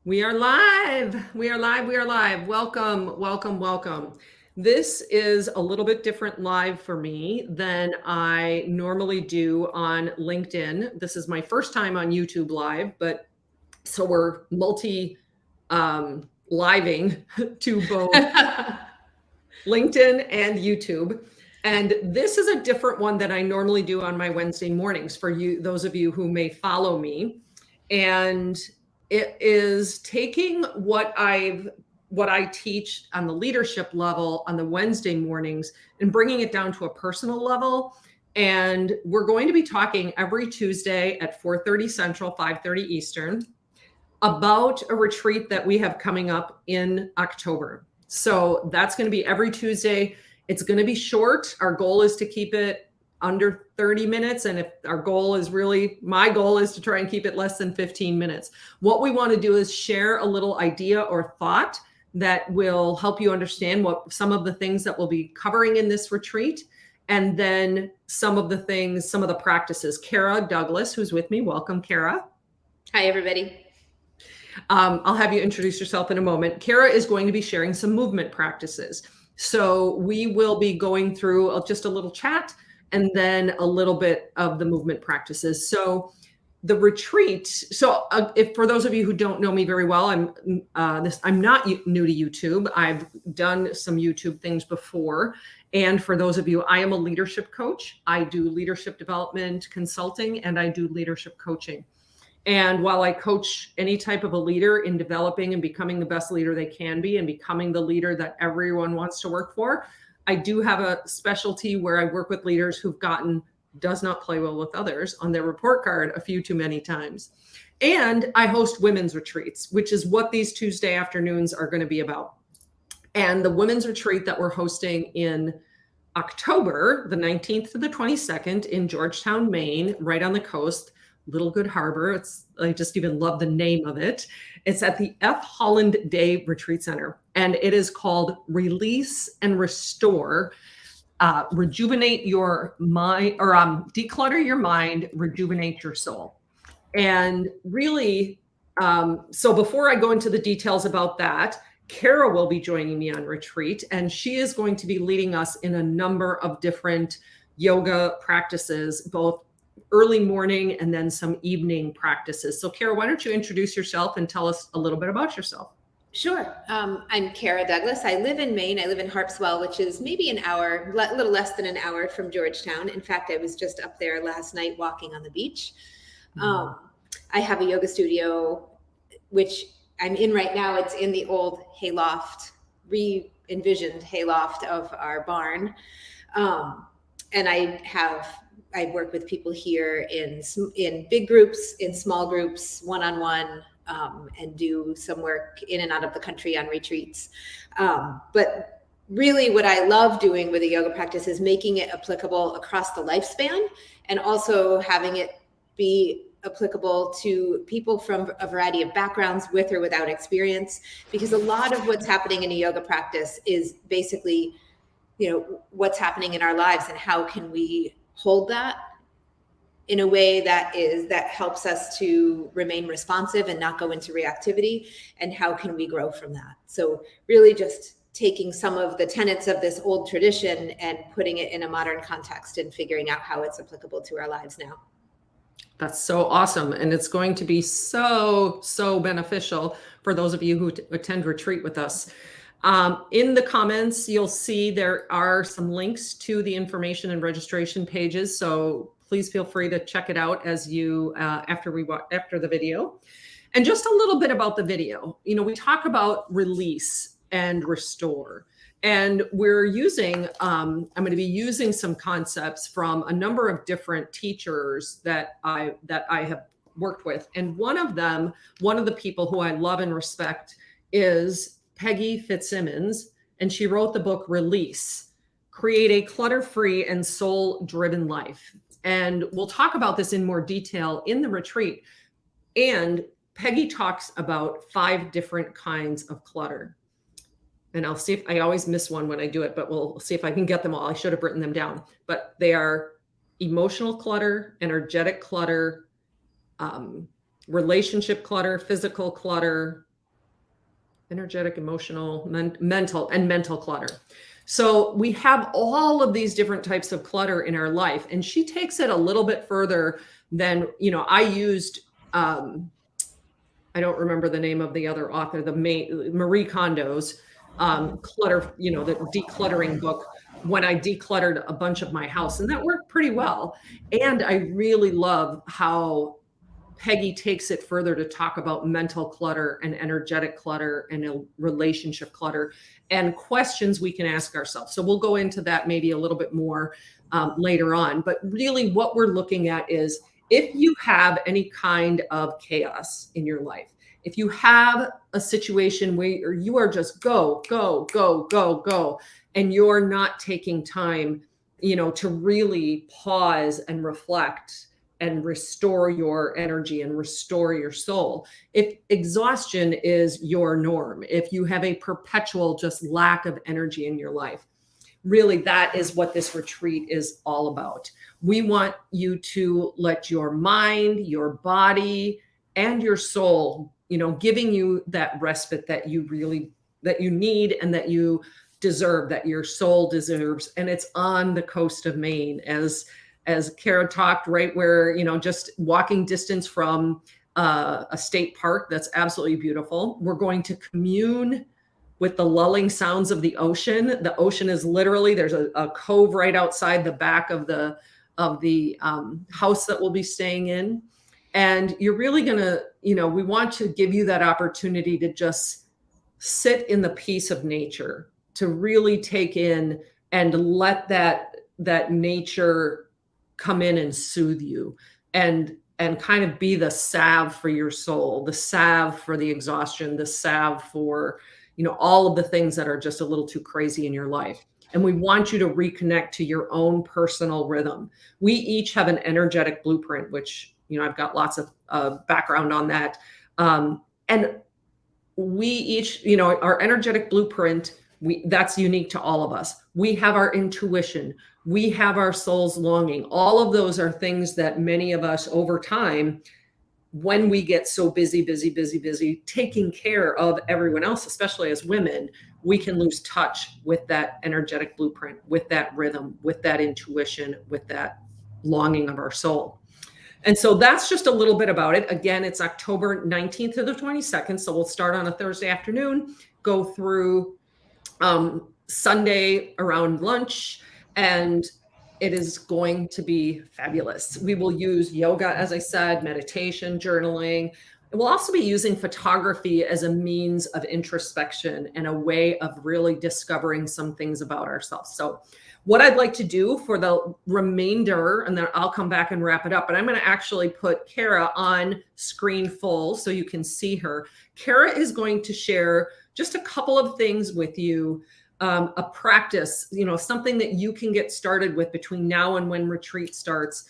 We are live. We are live. We are live. Welcome, welcome, welcome. This is a little bit different live for me than I normally do on LinkedIn. This is my first time on YouTube live, but so we're multi living to both LinkedIn and YouTube. And this is a different one that I normally do on my Wednesday mornings for you, those of you who may follow me. And it is taking what I teach on the leadership level on the Wednesday mornings and bringing it down to a personal level. And we're going to be talking every Tuesday at 4:30 Central, 5:30 Eastern about a retreat that we have coming up in October. So that's going to be every Tuesday. It's going to be short. Our goal is to keep it under 30 minutes. And if our goal is really, my goal is to try and keep it less than 15 minutes. What we want to do is share a little idea or thought that will help you understand what some of the things that we'll be covering in this retreat. And then some of the things, some of the practices. Kara Douglas, who's with me. Welcome, Kara. Hi, everybody. I'll have you introduce yourself in a moment. Kara is going to be sharing some movement practices. So we will be going through just a little chat and then a little bit of the movement practices. So the retreat. So if for those of you who don't know me very well, I'm not new to YouTube. I've done some YouTube things before. And for those of you, I am a leadership coach. I do leadership development consulting and I do leadership coaching. And while I coach any type of a leader in developing and becoming the best leader they can be and becoming the leader that everyone wants to work for, I do have a specialty where I work with leaders who've gotten does not play well with others on their report card a few too many times. And I host women's retreats, which is what these Tuesday afternoons are going to be about. And the women's retreat that we're hosting in October, the 19th to the 22nd in Georgetown, Maine, right on the coast, Little Good Harbor. I just even love the name of it. It's at the F. Holland Day Retreat Center, and it is called Release and Restore, Rejuvenate Your Mind, or Declutter Your Mind, Rejuvenate Your Soul. And really, so before I go into the details about that, Kara will be joining me on retreat, and she is going to be leading us in a number of different yoga practices, both early morning and then some evening practices. So Kara, why don't you introduce yourself and tell us a little bit about yourself? Sure. I'm Kara Douglas. I live in Maine. I live in Harpswell, which is maybe an hour, a little less than an hour from Georgetown. In fact, I was just up there last night walking on the beach. I have a yoga studio, which I'm in right now. It's in the old hayloft, re-envisioned hayloft of our barn. And I work with people here in big groups, in small groups, one-on-one, and do some work in and out of the country on retreats. But really what I love doing with a yoga practice is making it applicable across the lifespan and also having it be applicable to people from a variety of backgrounds with or without experience, because a lot of what's happening in a yoga practice is basically, what's happening in our lives and how can we hold that in a way that helps us to remain responsive and not go into reactivity, and how can we grow from that. So really just taking some of the tenets of this old tradition and putting it in a modern context and figuring out how it's applicable to our lives now. That's so awesome. And it's going to be so beneficial for those of you who attend retreat with us. In the comments, you'll see there are some links to the information and registration pages. So please feel free to check it out as you after the video. And just a little bit about the video. We talk about release and restore. And we're using, I'm going to be using some concepts from a number of different teachers that I have worked with. And one of the people who I love and respect is Peggy Fitzsimmons. And she wrote the book Release, Create a Clutter-Free and Soul-Driven Life. And we'll talk about this in more detail in the retreat. And Peggy talks about 5 different kinds of clutter. And I'll see if I always miss one when I do it, but we'll see if I can get them all. I should have written them down, but they are emotional clutter, energetic clutter, relationship clutter, physical clutter, energetic, emotional, mental clutter. So we have all of these different types of clutter in our life, and she takes it a little bit further than, I used, I don't remember the name of the other author, Marie Kondo's clutter, the decluttering book, when I decluttered a bunch of my house, and that worked pretty well. And I really love how Peggy takes it further to talk about mental clutter and energetic clutter and relationship clutter and questions we can ask ourselves. So we'll go into that maybe a little bit more later on. But really, what we're looking at is if you have any kind of chaos in your life, if you have a situation where you are just go, go, go, go, go, and you're not taking time, to really pause and reflect and restore your energy and restore your soul. If exhaustion is your norm, if you have a perpetual just lack of energy in your life, really that is what this retreat is all about. We want you to let your mind, your body, and your soul, giving you that respite that you need and that you deserve, that your soul deserves. And it's on the coast of Maine, as Kara talked, right where, just walking distance from a state park that's absolutely beautiful. We're going to commune with the lulling sounds of the ocean. The ocean is literally, there's a cove right outside the back of the house that we'll be staying in. And you're really gonna, we want to give you that opportunity to just sit in the peace of nature, to really take in and let that nature come in and soothe you and kind of be the salve for your soul, the salve for the exhaustion, the salve for, all of the things that are just a little too crazy in your life. And we want you to reconnect to your own personal rhythm. We each have an energetic blueprint, which, I've got lots of background on that. And we each, our energetic blueprint, that's unique to all of us. We have our intuition. We have our soul's longing. All of those are things that many of us over time, when we get so busy, taking care of everyone else, especially as women, we can lose touch with that energetic blueprint, with that rhythm, with that intuition, with that longing of our soul. And so that's just a little bit about it. Again, it's October 19th to the 22nd. So we'll start on a Thursday afternoon, go through Sunday around lunch, and it is going to be fabulous. We will use yoga, as I said, meditation, journaling. We'll also be using photography as a means of introspection and a way of really discovering some things about ourselves. So what I'd like to do for the remainder, and then I'll come back and wrap it up, but I'm going to actually put Kara on screen full so you can see her. Kara is going to share just a couple of things with you, a practice, something that you can get started with between now and when retreat starts.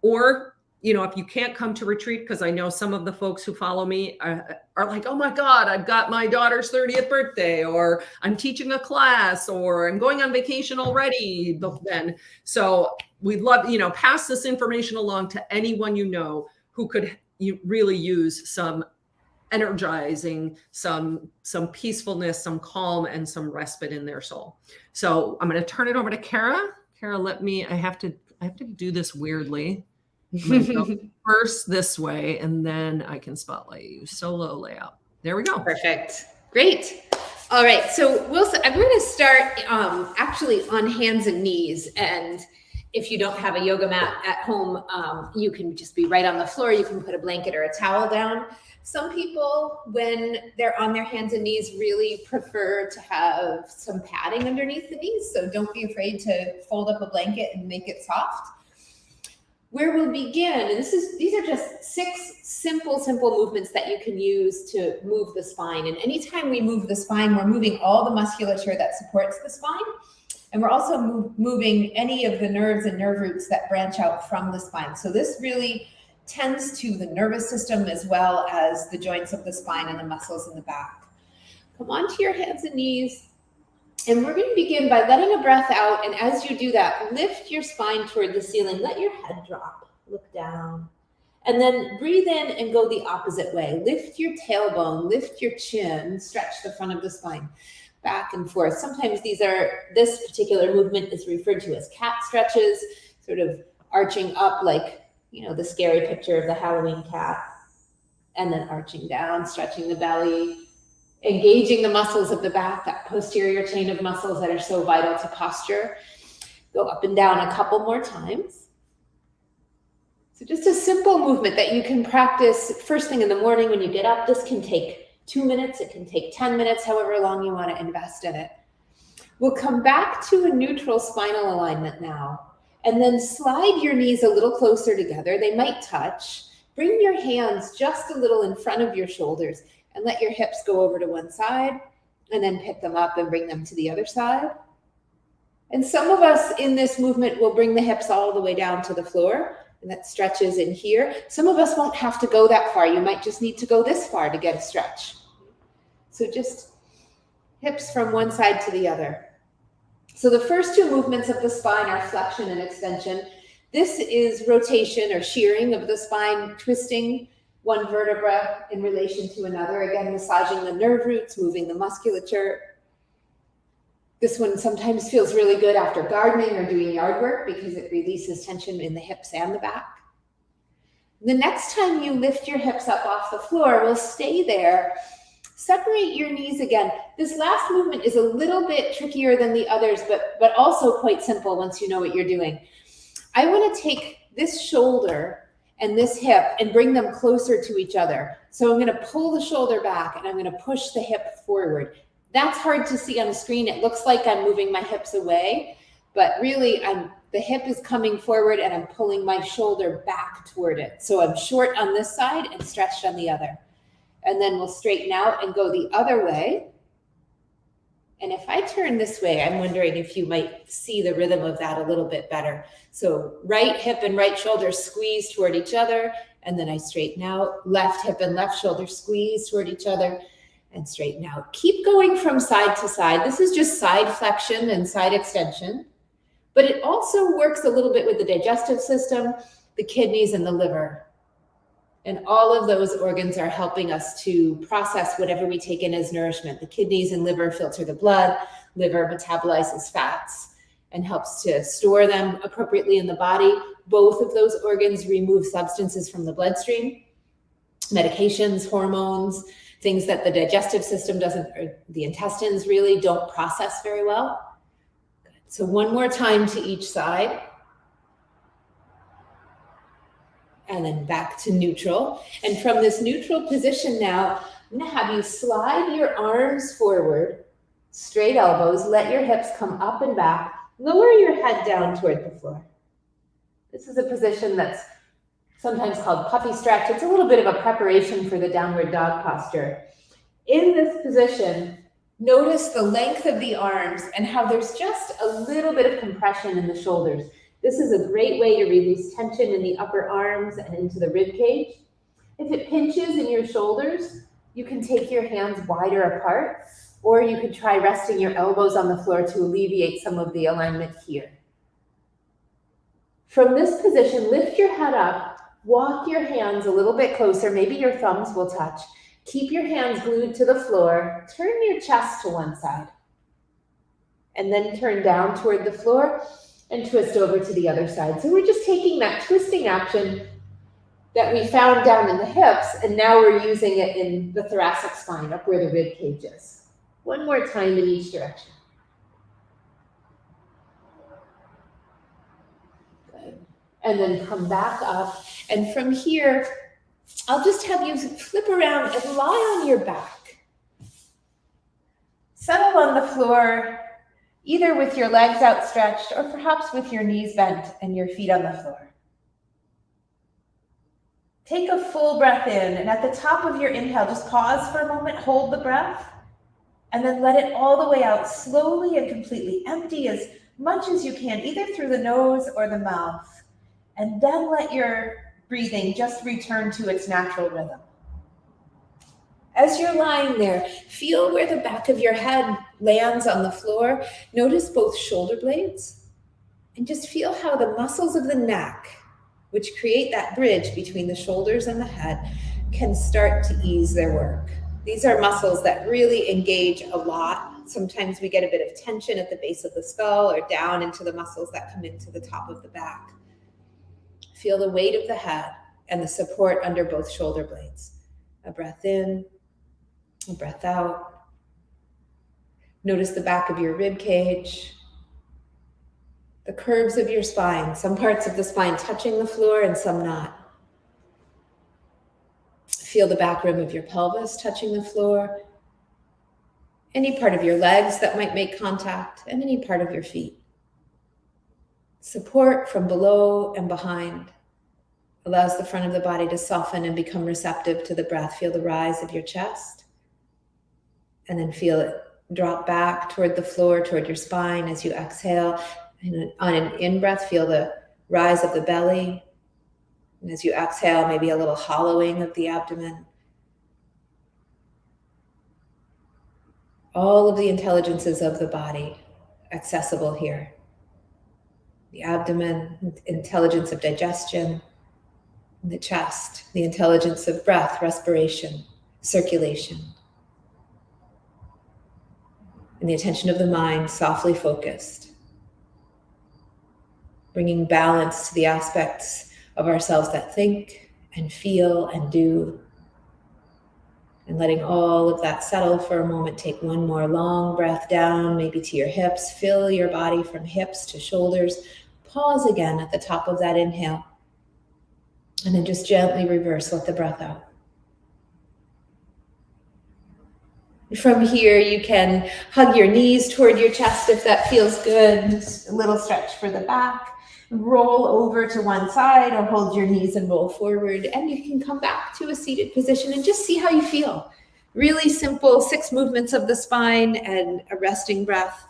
Or, if you can't come to retreat, because I know some of the folks who follow me are like, oh my God, I've got my daughter's 30th birthday, or I'm teaching a class, or I'm going on vacation already then. So we'd love, pass this information along to anyone who could really use some energizing, some peacefulness, some calm, and some respite in their soul. So I'm going to turn it over to Kara. Kara, I have to do this weirdly. I'm going to go first this way, and then I can spotlight you. Solo layout. There we go. Perfect. Great. All right. So I'm going to start actually on hands and knees. And if you don't have a yoga mat at home, you can just be right on the floor. You can put a blanket or a towel down. Some people, when they're on their hands and knees, really prefer to have some padding underneath the knees. So don't be afraid to fold up a blanket and make it soft. Where we'll begin, and these are just 6 simple movements that you can use to move the spine. And anytime we move the spine, we're moving all the musculature that supports the spine. And we're also moving any of the nerves and nerve roots that branch out from the spine. So this really tends to the nervous system as well as the joints of the spine and the muscles in the back. Come onto your hands and knees. And we're going to begin by letting a breath out. And as you do that, lift your spine toward the ceiling. Let your head drop. Look down. And then breathe in and go the opposite way. Lift your tailbone, lift your chin, stretch the front of the spine back and forth. Sometimes this particular movement is referred to as cat stretches, sort of arching up like, the scary picture of the Halloween cat, and then arching down, stretching the belly, engaging the muscles of the back, that posterior chain of muscles that are so vital to posture. Go up and down a couple more times. So just a simple movement that you can practice first thing in the morning when you get up. This can take 2 minutes, it can take 10 minutes, however long you want to invest in it. We'll come back to a neutral spinal alignment now, and then slide your knees a little closer together. They might touch. Bring your hands just a little in front of your shoulders and let your hips go over to one side, and then pick them up and bring them to the other side. And some of us in this movement will bring the hips all the way down to the floor, and that stretches in here. Some of us won't have to go that far. You might just need to go this far to get a stretch. So just hips from one side to the other. So the first two movements of the spine are flexion and extension. This is rotation or shearing of the spine, twisting one vertebra in relation to another. Again, massaging the nerve roots, moving the musculature. This one sometimes feels really good after gardening or doing yard work because it releases tension in the hips and the back. The next time you lift your hips up off the floor, we'll stay there. Separate your knees again. This last movement is a little bit trickier than the others, but also quite simple once you know what you're doing. I want to take this shoulder and this hip and bring them closer to each other. So I'm going to pull the shoulder back and I'm going to push the hip forward. That's hard to see on the screen. It looks like I'm moving my hips away, but really the hip is coming forward and I'm pulling my shoulder back toward it. So I'm short on this side and stretched on the other. And then we'll straighten out and go the other way. And if I turn this way, I'm wondering if you might see the rhythm of that a little bit better. So right hip and right shoulder squeeze toward each other, and then I straighten out. Left hip and left shoulder squeeze toward each other and straighten out. Keep going from side to side. This is just side flexion and side extension, but it also works a little bit with the digestive system, the kidneys, and the liver. And all of those organs are helping us to process whatever we take in as nourishment. The kidneys and liver filter the blood, liver metabolizes fats and helps to store them appropriately in the body. Both of those organs remove substances from the bloodstream, medications, hormones, things that the digestive system doesn't, or the intestines really don't process very well. Good. So one more time to each side. And then back to neutral. And from this neutral position now, I'm going to have you slide your arms forward, straight elbows, let your hips come up and back, lower your head down toward the floor. This is a position that's sometimes called puppy stretch. It's a little bit of a preparation for the downward dog posture. In this position, notice the length of the arms and how there's just a little bit of compression in the shoulders. This is a great way to release tension in the upper arms and into the rib cage. If it pinches in your shoulders, you can take your hands wider apart, or you could try resting your elbows on the floor to alleviate some of the alignment here. From this position, lift your head up, walk your hands a little bit closer, maybe your thumbs will touch. Keep your hands glued to the floor, turn your chest to one side, and then turn down toward the floor and twist over to the other side. So we're just taking that twisting action that we found down in the hips, and now we're using it in the thoracic spine, up where the rib cage is. One more time in each direction. Good. And then come back up. And from here, I'll just have you flip around and lie on your back. Settle on the floor, either with your legs outstretched or perhaps with your knees bent and your feet on the floor. Take a full breath in, and at the top of your inhale, just pause for a moment, hold the breath, and then let it all the way out slowly and completely. Empty as much as you can, either through the nose or the mouth, and then let your breathing just return to its natural rhythm. As you're lying there, feel where the back of your head lands on the floor. Notice both shoulder blades, and just feel how the muscles of the neck which create that bridge between the shoulders and the head, can start to ease their work. These are muscles that really engage a lot. Sometimes we get a bit of tension at the base of the skull or down into the muscles that come into the top of the back. Feel the weight of the head and the support under both shoulder blades. A breath in, a breath out. Notice the back of your rib cage, the curves of your spine, some parts of the spine touching the floor and some not. Feel the back rim of your pelvis touching the floor, any part of your legs that might make contact, and any part of your feet. Support from below and behind allows the front of the body to soften and become receptive to the breath. Feel the rise of your chest, and then feel it drop back toward the floor, toward your spine as you exhale. And on an in-breath, feel the rise of the belly. And as you exhale, maybe a little hollowing of the abdomen. All of the intelligences of the body accessible here. The abdomen, intelligence of digestion. The chest, the intelligence of breath, respiration, circulation. And the attention of the mind softly focused. Bringing balance to the aspects of ourselves that think and feel and do. And letting all of that settle for a moment. Take one more long breath down, maybe to your hips. Fill your body from hips to shoulders. Pause again at the top of that inhale. And then just gently reverse, let the breath out. From here, you can hug your knees toward your chest if that feels good. Just a little stretch for the back. Roll over to one side or hold your knees and roll forward. And you can come back to a seated position and just see how you feel. Really simple 6 movements of the spine and a resting breath.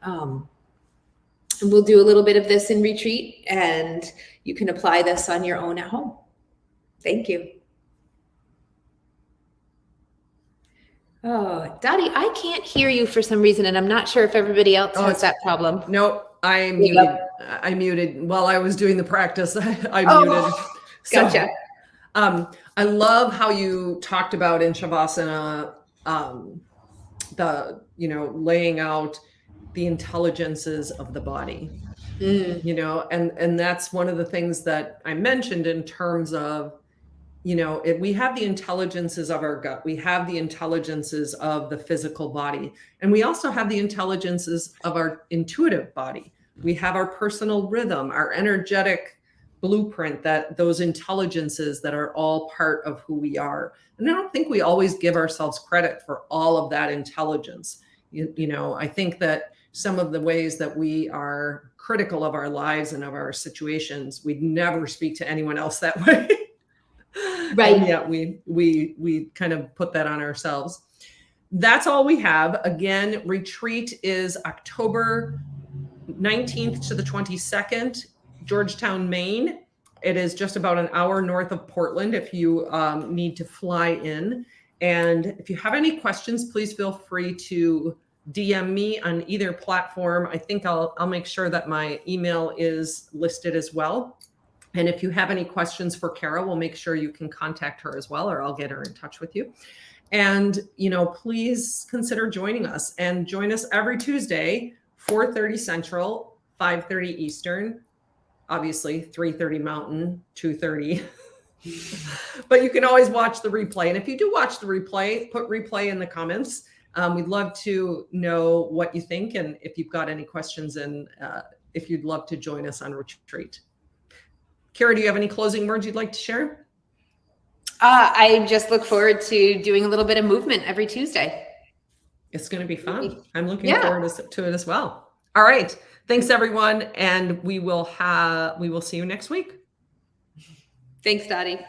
And we'll do a little bit of this in retreat, and you can apply this on your own at home. Thank you. Oh, Dottie, I can't hear you for some reason, and I'm not sure if everybody else has that problem. Nope. I muted. I muted while I was doing the practice. I muted. Gotcha. I love how you talked about in Shavasana, laying out the intelligences of the body, and that's one of the things that I mentioned in terms of, we have the intelligences of our gut, we have the intelligences of the physical body, and we also have the intelligences of our intuitive body. We have our personal rhythm, our energetic blueprint, that those intelligences that are all part of who we are. And I don't think we always give ourselves credit for all of that intelligence. I think that some of the ways that we are critical of our lives and of our situations, we'd never speak to anyone else that way. Right. And yet we kind of put that on ourselves. That's all we have. Again, retreat is October 19th to the 22nd, Georgetown, Maine. It is just about an hour north of Portland if you need to fly in. And if you have any questions, please feel free to DM me on either platform. I think I'll make sure that my email is listed as well. And if you have any questions for Kara, we'll make sure you can contact her as well, or I'll get her in touch with you. And, please consider joining us, and join us every Tuesday, 4:30 Central, 5:30 Eastern, obviously 3:30 Mountain, 2:30. But you can always watch the replay. And if you do watch the replay, put replay in the comments. We'd love to know what you think, and if you've got any questions, and if you'd love to join us on retreat. Kara, do you have any closing words you'd like to share? I just look forward to doing a little bit of movement every Tuesday. It's going to be fun. I'm looking forward to it as well. All right. Thanks, everyone. And we will see you next week. Thanks, Dottie.